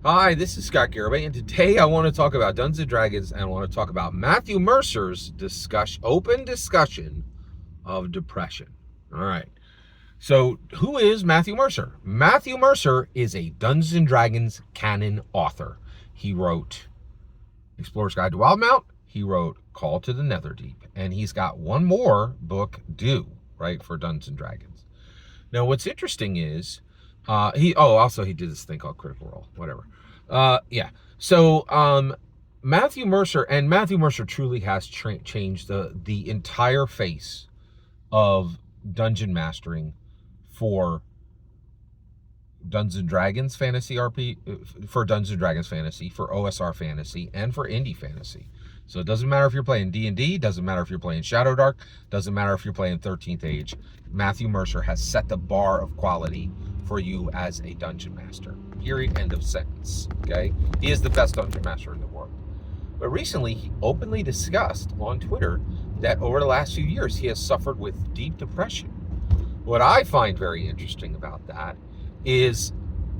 Hi, this is Scott Garibay, and today I want to talk about Dungeons & Dragons, and I want to talk about Matthew Mercer's open discussion of depression. All right. So, who is Matthew Mercer? Matthew Mercer is a Dungeons & Dragons canon author. He wrote Explorer's Guide to Wildmount. He wrote Call to the Netherdeep, and he's got one more book due, right, for Dungeons & Dragons. Now, what's interesting is he did this thing called Critical Role, whatever. Yeah. So Matthew Mercer truly has changed the entire face of dungeon mastering for Dungeons and Dragons fantasy RP, for Dungeons and Dragons fantasy, for OSR fantasy, and for indie fantasy. So it doesn't matter if you're playing D&D, doesn't matter if you're playing Shadow Dark, doesn't matter if you're playing 13th Age. Matthew Mercer has set the bar of quality for you as a dungeon master. Period. End of sentence. Okay? He is the best dungeon master in the world. But recently, he openly discussed on Twitter that over the last few years, he has suffered with deep depression. What I find very interesting about that is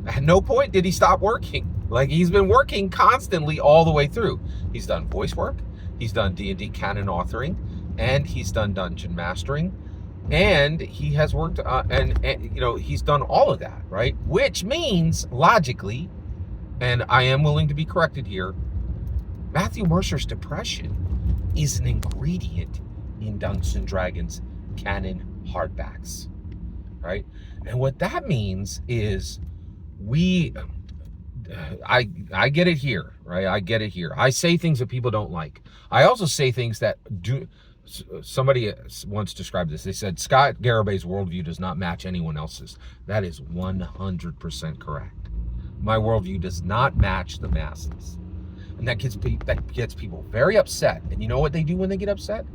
at no point did he stop working. Like, he's been working constantly all the way through. He's done voice work, he's done D&D canon authoring, and he's done dungeon mastering, and he has worked and he's done all of that, right? Which means logically, and I am willing to be corrected here, Matthew Mercer's depression is an ingredient in Dungeons and Dragons canon hardbacks, right? And what that means is I get it here, right? I get it here. I say things that people don't like. I also say things that do. Somebody once described this. They said, Scott Garibay's worldview does not match anyone else's. That is 100% correct. My worldview does not match the masses. And that gets people very upset. And you know what they do when they get upset?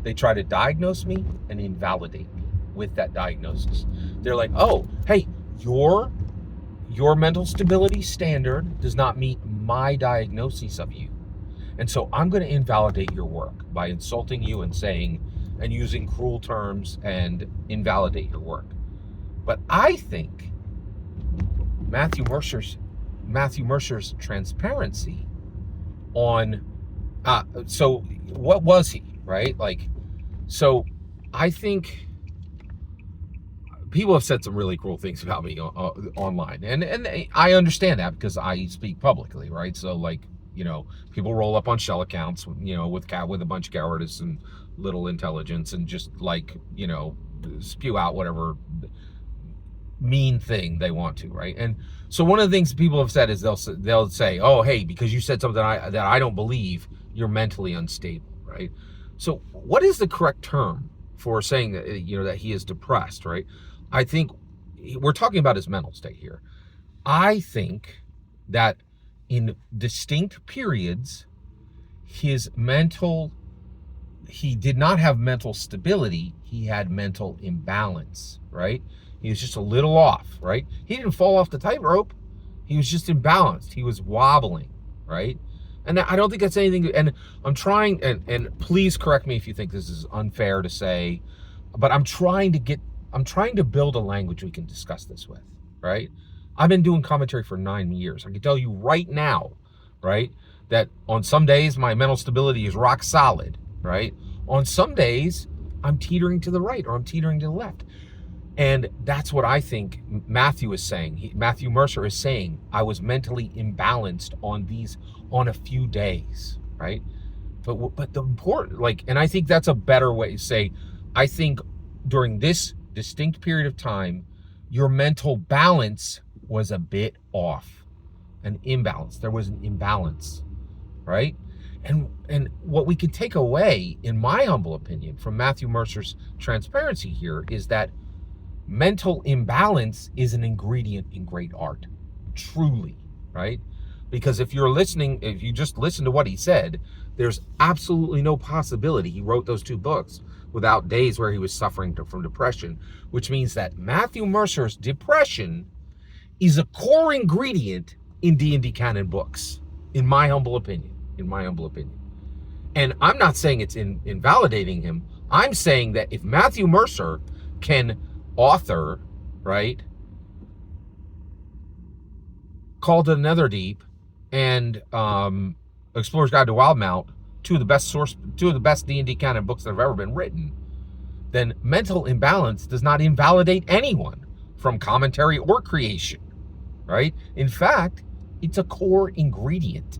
They try to diagnose me and invalidate me with that diagnosis. They're like, oh, hey, your mental stability standard does not meet my diagnosis of you. And so I'm going to invalidate your work by insulting you and saying, and using cruel terms and invalidate your work. But I think Matthew Mercer's transparency on, so what was he, right? Like, so I think people have said some really cruel things about me online, and I understand that because I speak publicly, right? So like, people roll up on shell accounts, with a bunch of cowardice and little intelligence, and just like, spew out whatever mean thing they want to, right? And so one of the things people have said is they'll say, oh, hey, because you said something that I don't believe, you're mentally unstable, right? So what is the correct term for saying that, that he is depressed, right? I think we're talking about his mental state here. I think that in distinct periods, he did not have mental stability. He had mental imbalance, right? He was just a little off, right? He didn't fall off the tightrope. He was just imbalanced. He was wobbling, right? And I don't think that's anything. And I'm trying, and please correct me if you think this is unfair to say, but I'm trying to build a language we can discuss this with, right? I've been doing commentary for 9 years. I can tell you right now, right, that on some days my mental stability is rock solid, right? On some days I'm teetering to the right or I'm teetering to the left. And that's what I think Matthew is saying. Matthew Mercer is saying, I was mentally imbalanced on a few days, right? But the important, and I think that's a better way to say, I think during this distinct period of time, your mental balance was a bit off, an imbalance. There was an imbalance, right? And what we can take away, in my humble opinion, from Matthew Mercer's transparency here is that mental imbalance is an ingredient in great art, truly, right? Because if you just listen to what he said, there's absolutely no possibility he wrote those 2 books without days where he was suffering from depression, which means that Matthew Mercer's depression is a core ingredient in D&D canon books, in my humble opinion. And I'm not saying it's invalidating him. I'm saying that if Matthew Mercer can author, right, Call to the Netherdeep and Explorer's Guide to Wildmount, two of the best D&D canon books that have ever been written, then mental imbalance does not invalidate anyone from commentary or creation, right? In fact, it's a core ingredient.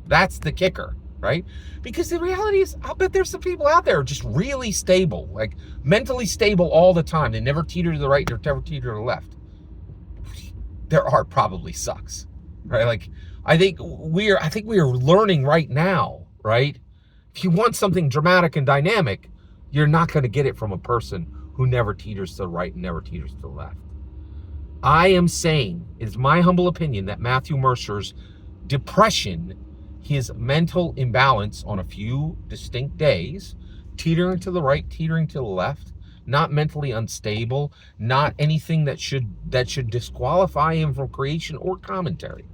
That's the kicker, right? Because the reality is, I'll bet there's some people out there just really stable, like mentally stable all the time. They never teeter to the right, they never teeter to the left. Their art probably sucks, right? Like, I think we are learning right now, right? If you want something dramatic and dynamic, you're not going to get it from a person who never teeters to the right and never teeters to the left. I am saying, it is my humble opinion, that Matthew Mercer's depression, his mental imbalance on a few distinct days, teetering to the right, teetering to the left, not mentally unstable, not anything that should disqualify him from creation or commentary,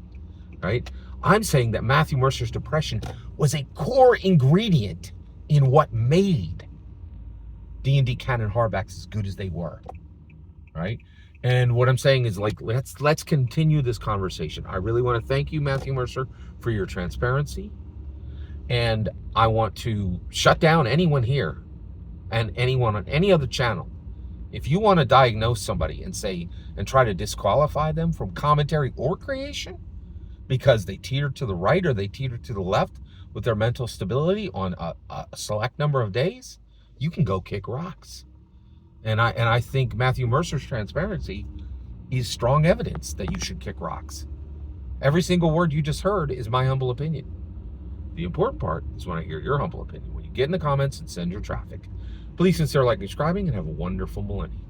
right? I'm saying that Matthew Mercer's depression was a core ingredient in what made D&D canon hardbacks as good as they were, right? And what I'm saying is, like, let's continue this conversation. I really want to thank you, Matthew Mercer, for your transparency. And I want to shut down anyone here and anyone on any other channel. If you want to diagnose somebody and try to disqualify them from commentary or creation because they teeter to the right or they teeter to the left with their mental stability on a select number of days, you can go kick rocks. And I think Matthew Mercer's transparency is strong evidence that you should kick rocks. Every single word you just heard is my humble opinion. The important part is when I hear your humble opinion. When you get in the comments and send your traffic. Please consider liking, subscribing, and have a wonderful millennium.